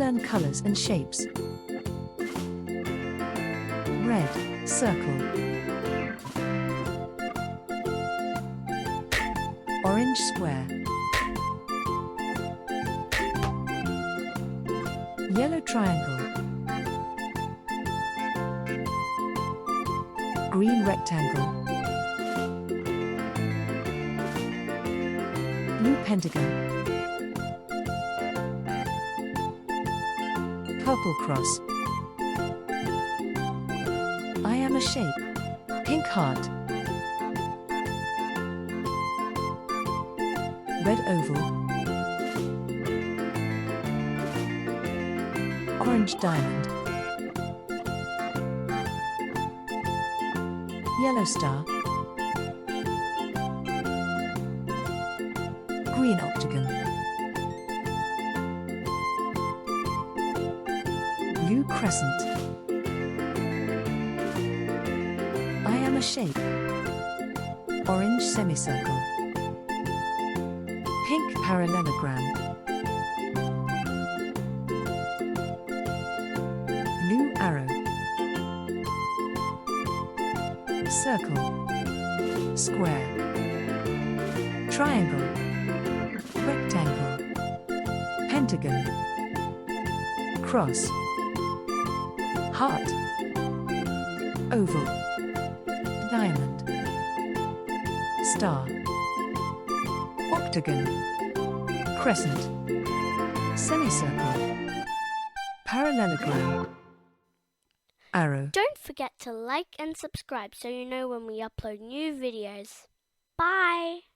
learn colors and shapes. Red, circle. Orange square. Yellow triangle. Green rectangle. Blue pentagon. Purple cross. I am a shape. Pink heart. Red oval. Orange diamond. Yellow star. Green octagon. Blue crescent. I am a shape. Orange semicircle. Pink parallelogram. Blue arrow. Circle. Square. Triangle. Rectangle. Pentagon. Cross. Heart. Oval. Diamond. Star. Octagon. Crescent. Semicircle. Parallelogram. Arrow. Don't forget to like and subscribe so you know when we upload new videos. Bye!